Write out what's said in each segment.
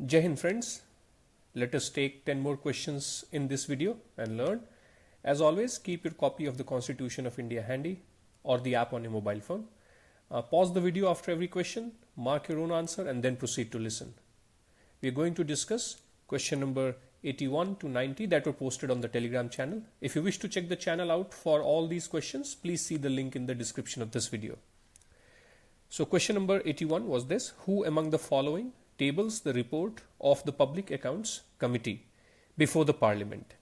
Jai Hind friends, let us take 10 more questions in this video and learn. As always, keep your copy of the Constitution of India handy or the app on your mobile phone. Pause the video after every question, mark your own answer and then proceed to listen. We are going to discuss question number 81 to 90 that were posted on the Telegram channel. If you wish to check the channel out for all these questions, please see the link in the description of this video. So question number 81 was this: who among the following tables the report of the Public Accounts Committee before the Parliament?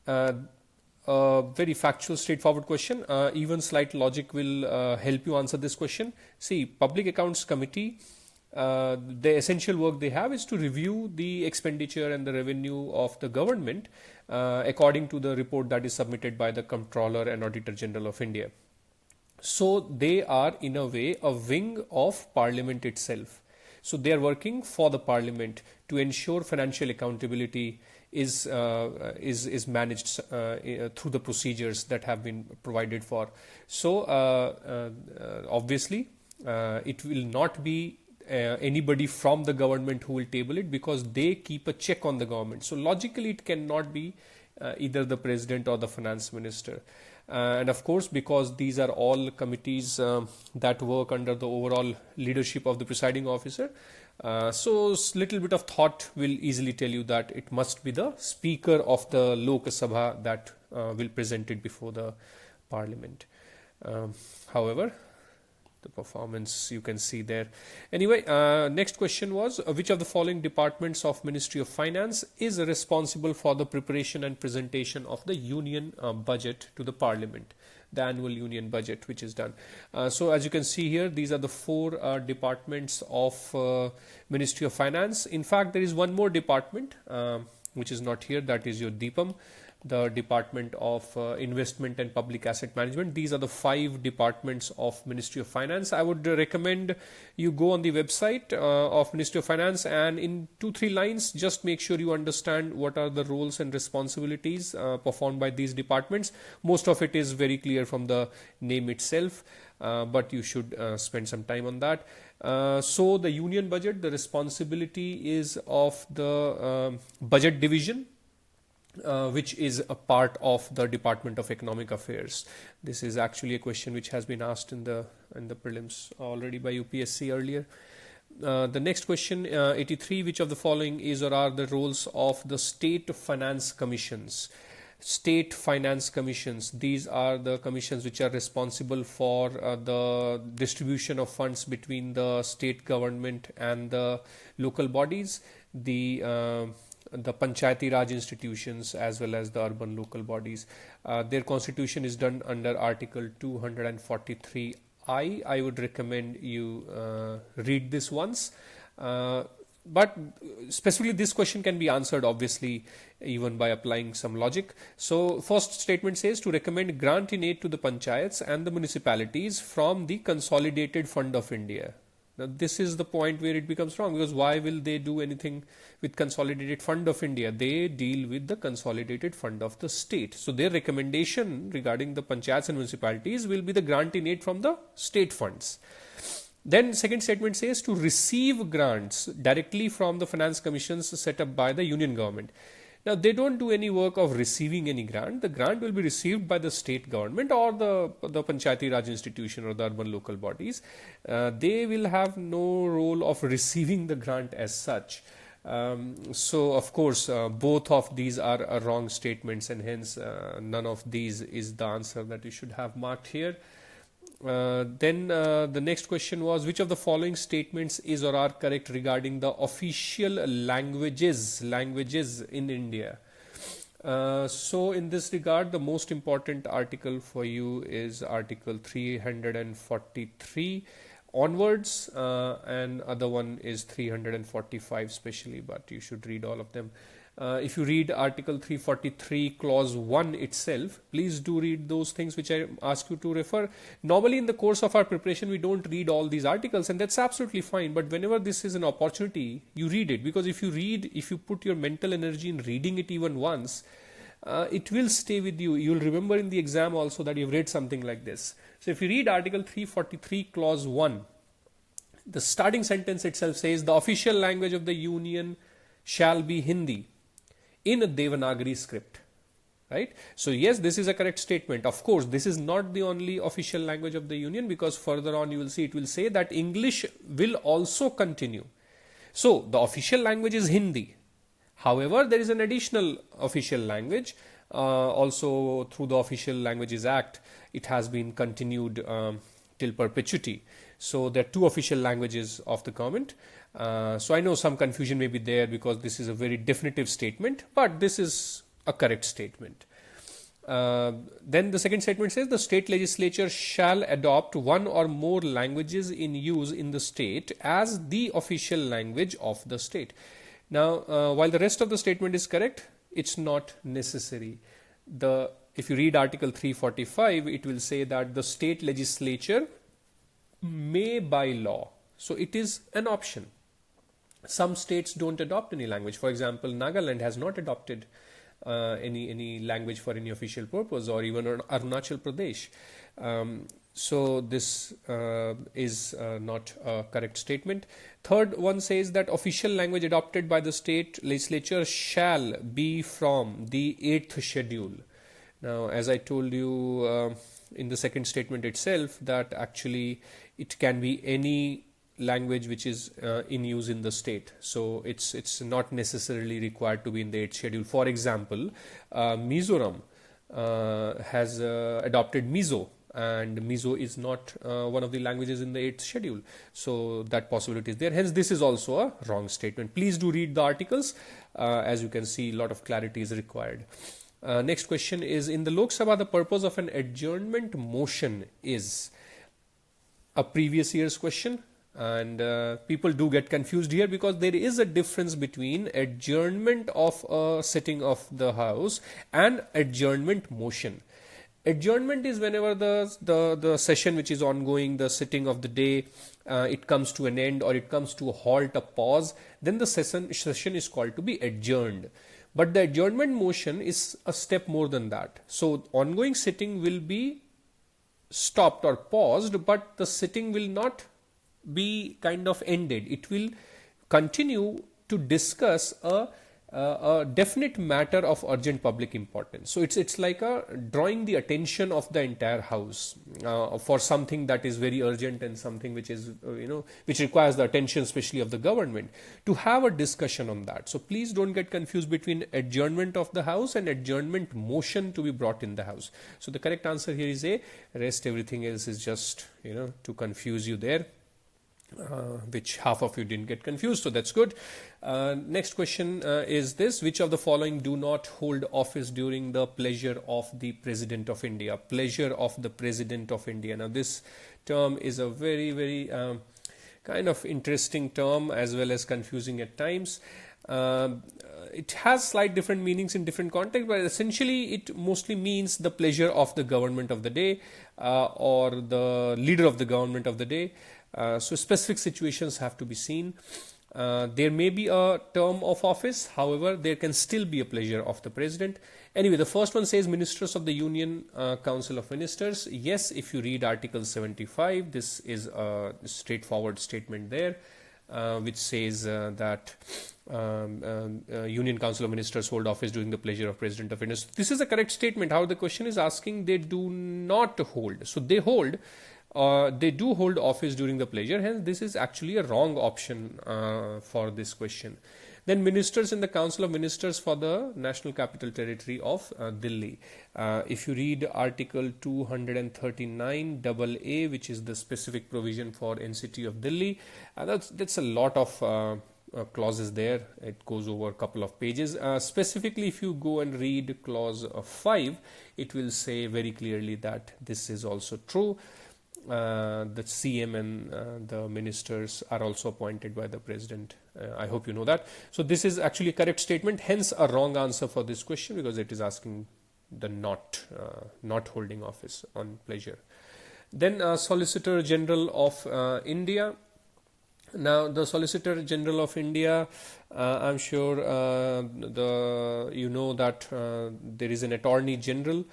Very factual, straightforward question. Even slight logic will help you answer this question. See, Public Accounts Committee, the essential work they have is to review the expenditure and the revenue of the government according to the report that is submitted by the Comptroller and Auditor General of India. So they are in a way a wing of Parliament itself. So they are working for the Parliament to ensure financial accountability is managed through the procedures that have been provided for. So obviously it will not be anybody from the government who will table it, because they keep a check on the government. So logically it cannot be either the President or the Finance Minister. And of course, because these are all committees that work under the overall leadership of the presiding officer, so little bit of thought will easily tell you that it must be the Speaker of the Lok Sabha that will present it before the Parliament. However, the performance you can see there. Anyway, next question was, which of the following departments of Ministry of Finance is responsible for the preparation and presentation of the Union budget to the Parliament, the annual Union budget which is done. So as you can see here, these are the four departments of Ministry of Finance. In fact, there is one more department which is not here, that is your DIPAM, the Department of Investment and Public Asset Management. These are the 5 departments of Ministry of Finance. I would recommend you go on the website of Ministry of Finance, and in 2-3 lines just make sure you understand what are the roles and responsibilities performed by these departments. Most of it is very clear from the name itself, but you should spend some time on that. So the Union budget, the responsibility is of the budget division, which is a part of the Department of Economic Affairs. This is actually a question which has been asked in the prelims already by UPSC earlier. The next question, 83, which of the following is or are the roles of the State Finance Commissions? State Finance Commissions, these are the commissions which are responsible for the distribution of funds between the state government and the local bodies, the Panchayati Raj institutions as well as the urban local bodies. Their constitution is done under Article 243I. I would recommend you read this once. But specifically this question can be answered obviously even by applying some logic. So first statement says to recommend grant in aid to the panchayats and the municipalities from the Consolidated Fund of India. Now this is the point where it becomes wrong, because why will they do anything with Consolidated Fund of India? They deal with the Consolidated Fund of the state. So their recommendation regarding the panchayats and municipalities will be the grant in aid from the state funds. Then second statement says to receive grants directly from the finance commissions set up by the union government. Now they don't do any work of receiving any grant. The grant will be received by the state government or the Panchayati Raj institution or the urban local bodies. They will have no role of receiving the grant as such. So of course both of these are wrong statements, and hence none of these is the answer that you should have marked here. Then the next question was, which of the following statements is or are correct regarding the official languages in India? So in this regard, the most important article for you is Article 343 onwards, and other one is 345 specially, but you should read all of them. If you read Article 343 Clause 1 itself, please do read those things which I ask you to refer. Normally in the course of our preparation, we don't read all these articles, and that's absolutely fine. But whenever this is an opportunity, you read it, because if you put your mental energy in reading it even once, it will stay with you. You'll remember in the exam also that you've read something like this. So if you read Article 343 Clause 1, The starting sentence itself says the official language of the Union shall be Hindi in a Devanagari script. Right? So yes, this is a correct statement. Of course, this is not the only official language of the Union, because further on you will see it will say that English will also continue. So the official language is Hindi. However, there is an additional official language. Also through the Official Languages Act, it has been continued till perpetuity. So there are two official languages of the government. So I know some confusion may be there because this is a very definitive statement, but this is a correct statement. Then the second statement says the state legislature shall adopt one or more languages in use in the state as the official language of the state. Now, while the rest of the statement is correct, it's not necessary. If you read Article 345, it will say that the state legislature may by law. So it is an option. Some states don't adopt any language. For example, Nagaland has not adopted any language for any official purpose, or even Arunachal Pradesh. So this is not a correct statement. Third one says that official language adopted by the state legislature shall be from the 8th schedule. Now, as I told you in the second statement itself, that actually it can be any language which is in use in the state. So it's not necessarily required to be in the 8th schedule. For example, Mizoram has adopted Mizo, and Mizo is not one of the languages in the 8th schedule. So that possibility is there. Hence, this is also a wrong statement. Please do read the articles. As you can see, a lot of clarity is required. Next question is, in the Lok Sabha, the purpose of an adjournment motion is a previous year's question. And people do get confused here, because there is a difference between adjournment of a sitting of the House and adjournment motion. Adjournment is whenever the session which is ongoing, the sitting of the day, it comes to an end, or it comes to a halt, a pause, then the session is called to be adjourned. But the adjournment motion is a step more than that. So ongoing sitting will be stopped or paused, but the sitting will not be kind of ended. It will continue to discuss a definite matter of urgent public importance. So it's like drawing the attention of the entire House for something that is very urgent and something which is which requires the attention especially of the government, to have a discussion on that. So please don't get confused between adjournment of the House and adjournment motion to be brought in the House. So the correct answer here is A. Rest everything else is just to confuse you there. Which half of you didn't get confused, so that's good. Next question is this: which of the following do not hold office during the pleasure of the President of India? Pleasure of the President of India. Now this term is a very, very kind of interesting term, as well as confusing at times. It has slight different meanings in different contexts, but essentially it mostly means the pleasure of the government of the day, or the leader of the government of the day. So specific situations have to be seen. There may be a term of office, however, there can still be a pleasure of the President. Anyway, the first one says Ministers of the Union Council of Ministers. Yes, if you read Article 75, this is a straightforward statement there, which says that Union Council of Ministers hold office during the pleasure of President of India. So this is a correct statement. How the question is asking, they do not hold. So they hold. They do hold office during the pleasure. Hence, this is actually a wrong option for this question. Then ministers in the Council of Ministers for the National Capital Territory of Delhi. If you read Article 239 AA, which is the specific provision for NCT of Delhi, that's a lot of clauses there. It goes over a couple of pages. Specifically, if you go and read clause 5, it will say very clearly that this is also true. The CM and the ministers are also appointed by the President. I hope you know that. So this is actually a correct statement, hence a wrong answer for this question, because it is asking the not holding office on pleasure. Then Solicitor General of India. Now the Solicitor General of India, I'm sure you know that there is an Attorney General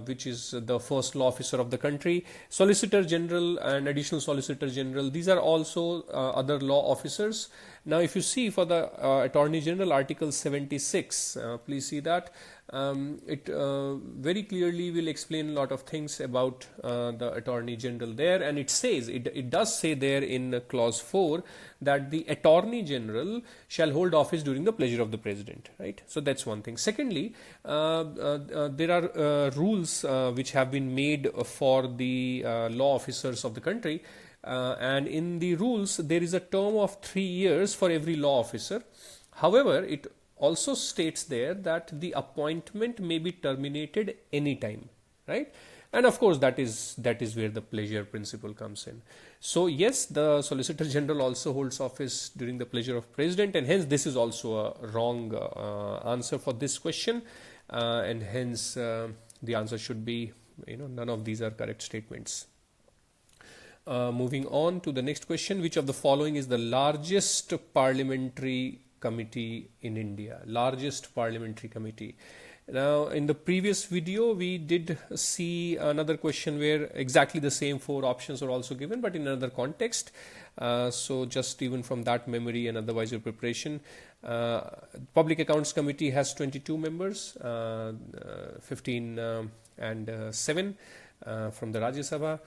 which is the first law officer of the country. Solicitor General and Additional Solicitor General, these are also other law officers. Now, if you see for the Attorney General, Article 76, please see that. It very clearly will explain a lot of things about the Attorney General there, and it says, it does say there in clause 4 that the Attorney General shall hold office during the pleasure of the President, right? So that's one thing. Secondly, there are rules which have been made for the law officers of the country, and in the rules there is a term of 3 years for every law officer. However, it also states there that the appointment may be terminated anytime, right? And of course, that is where the pleasure principle comes in. So yes, the Solicitor General also holds office during the pleasure of President, and hence this is also a wrong answer for this question, and hence the answer should be, none of these are correct statements. Moving on to the next question, which of the following is the largest parliamentary committee in India? Largest parliamentary committee. Now, in the previous video, we did see another question where exactly the same 4 options are also given, but in another context. So just even from that memory and otherwise your preparation, Public Accounts Committee has 22 members, 15 and 7. From the Rajya Sabha.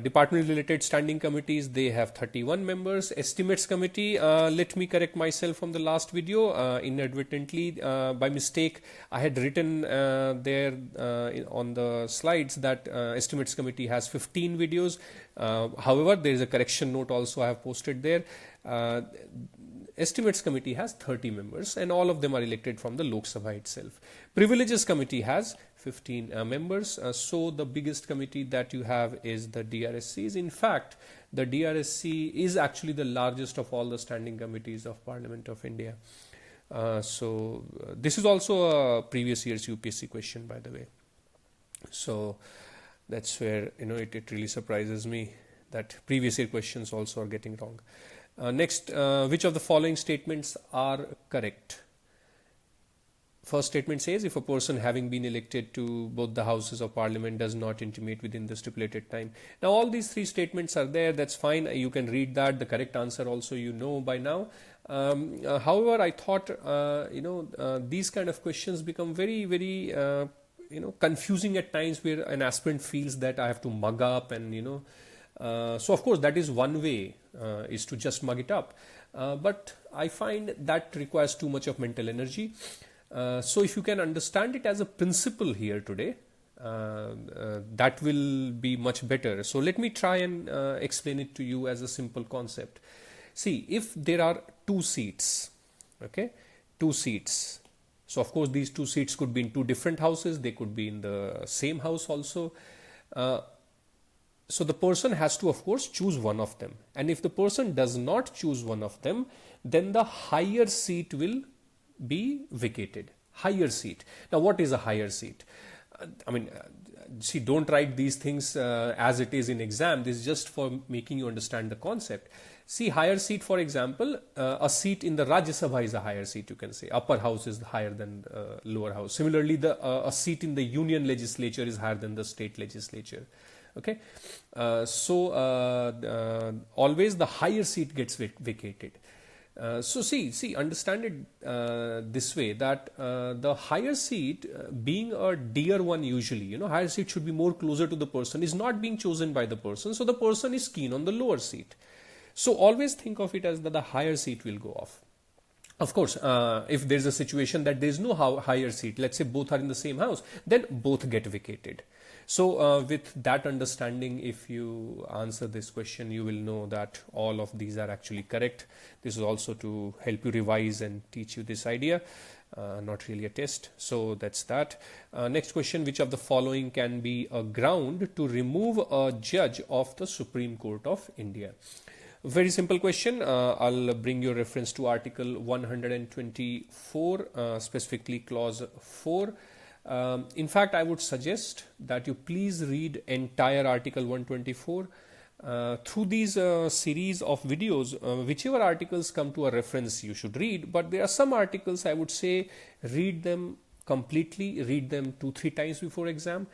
Department related standing committees, they have 31 members. Estimates committee, let me correct myself from the last video. Inadvertently, by mistake, I had written there on the slides that estimates committee has 15 videos. However, there is a correction note also I have posted there. Estimates Committee has 30 members, and all of them are elected from the Lok Sabha itself. Privileges Committee has 15 members. So the biggest committee that you have is the DRSCs. In fact, the DRSC is actually the largest of all the standing committees of Parliament of India. So this is also a previous year's UPSC question, by the way. So that's where it really surprises me that previous year questions also are getting wrong. Next, which of the following statements are correct? First statement says, if a person having been elected to both the houses of parliament does not intimate within the stipulated time. Now, all these 3 statements are there. That's fine. You can read that. The correct answer also by now. However, I thought, these kind of questions become very, very, confusing at times, where an aspirant feels that I have to mug up and, so of course that is one way, is to just mug it up. But I find that requires too much of mental energy. So if you can understand it as a principle here today, that will be much better. So let me try and explain it to you as a simple concept. See, if there are 2 seats, okay, 2 seats. So of course these 2 seats could be in 2 different houses. They could be in the same house also. So the person has to, of course, choose one of them. And if the person does not choose one of them, then the higher seat will be vacated. Higher seat. Now, what is a higher seat? See, don't write these things as it is in exam. This is just for making you understand the concept. See, higher seat, for example, a seat in the Rajya Sabha is a higher seat, you can say. Upper house is higher than lower house. Similarly, a seat in the union legislature is higher than the state legislature. Okay, always the higher seat gets vacated. So understand it this way, that the higher seat, being a dear one usually, higher seat should be more closer to the person, is not being chosen by the person. So the person is keen on the lower seat. So always think of it as that the higher seat will go off. Of course, if there's a situation that there's no higher seat, let's say both are in the same house, then both get vacated. So with that understanding, if you answer this question, you will know that all of these are actually correct. This is also to help you revise and teach you this idea, not really a test. So that's that. Next question, which of the following can be a ground to remove a judge of the Supreme Court of India? Very simple question. I'll bring your reference to Article 124, specifically Clause 4. In fact, I would suggest that you please read entire Article 124. Through these series of videos, whichever articles come to a reference you should read, but there are some articles I would say read them completely, read them 2-3 times before exam,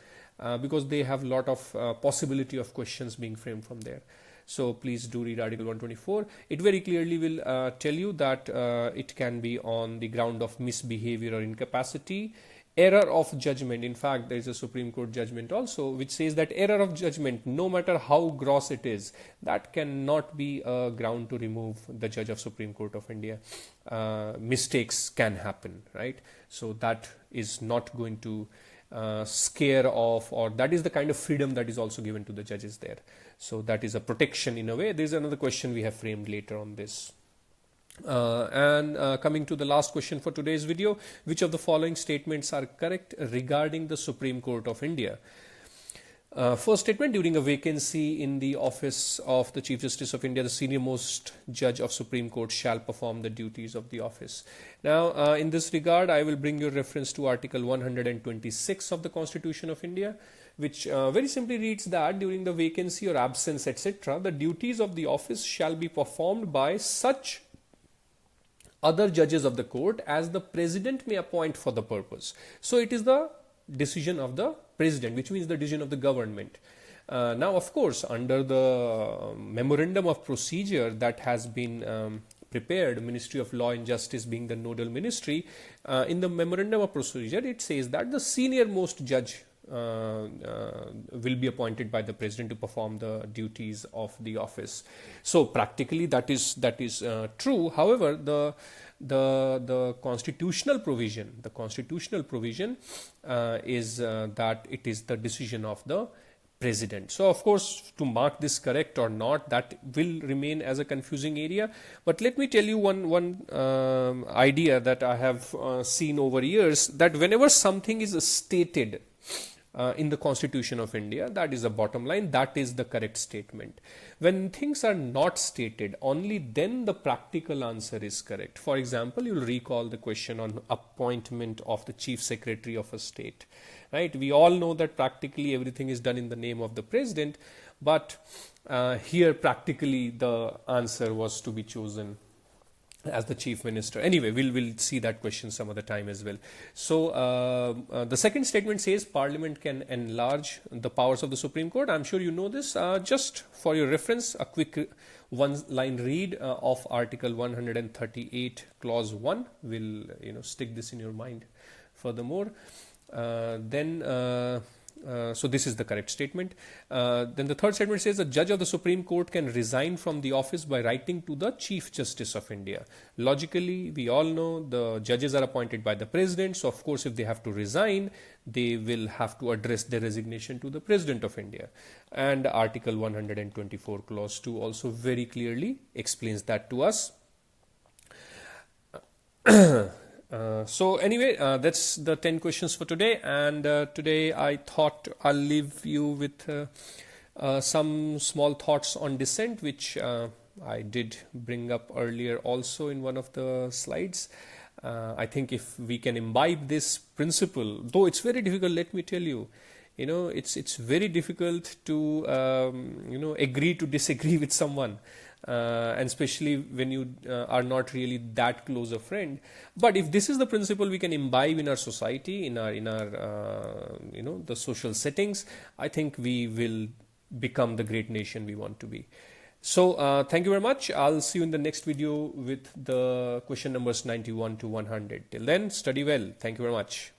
because they have a lot of possibility of questions being framed from there. So please do read Article 124. It very clearly will tell you that it can be on the ground of misbehavior or incapacity, error of judgment. In fact, there is a Supreme Court judgment also which says that error of judgment, no matter how gross it is, that cannot be a ground to remove the judge of Supreme Court of India. Mistakes can happen, right? So that is not going to scare off, or that is the kind of freedom that is also given to the judges there. So that is a protection in a way. There is another question we have framed later on this. Coming to the last question for today's video, which of the following statements are correct regarding the Supreme Court of India? First statement: during a vacancy in the office of the Chief Justice of India, the senior most judge of Supreme Court shall perform the duties of the office. Now, in this regard, I will bring your reference to Article 126 of the Constitution of India, which very simply reads that during the vacancy or absence, etc., the duties of the office shall be performed by such other judges of the court as the President may appoint for the purpose. So it is the decision of the President, which means the decision of the government. Now, of course, under the memorandum of procedure that has been prepared, Ministry of Law and Justice being the nodal ministry, in the memorandum of procedure, it says that the senior most judge will be appointed by the President to perform the duties of the office. So practically that is true. However, the constitutional provision is that it is the decision of the President. So of course, to mark this correct or not, that will remain as a confusing area. But let me tell you one idea that I have seen over years, that whenever something is stated in the Constitution of India, that is the bottom line, that is the correct statement. When things are not stated, only then the practical answer is correct. For example, you will recall the question on appointment of the Chief Secretary of a state, right? We all know that practically everything is done in the name of the President, but here practically the answer was to be chosen as the Chief Minister. Anyway, we'll see that question some other time as well. So the second statement says Parliament can enlarge the powers of the Supreme Court. I'm sure you know this. Just for your reference, a quick one-line read of Article 138, Clause 1 will stick this in your mind furthermore. So this is the correct statement. Then the third statement says a judge of the Supreme Court can resign from the office by writing to the Chief Justice of India. Logically, we all know the judges are appointed by the President. So of course, if they have to resign, they will have to address their resignation to the President of India. And Article 124 Clause 2 also very clearly explains that to us. So anyway, that's the 10 questions for today, and today I thought I'll leave you with some small thoughts on dissent, which I did bring up earlier also in one of the slides. I think if we can imbibe this principle, though it's very difficult, let me tell you, it's very difficult to agree to disagree with someone. And especially when you are not really that close a friend. But if this is the principle we can imbibe in our society, in our the social settings, I think we will become the great nation we want to be. So thank you very much. I'll see you in the next video with the question numbers 91 to 100. Till then, study well. Thank you very much.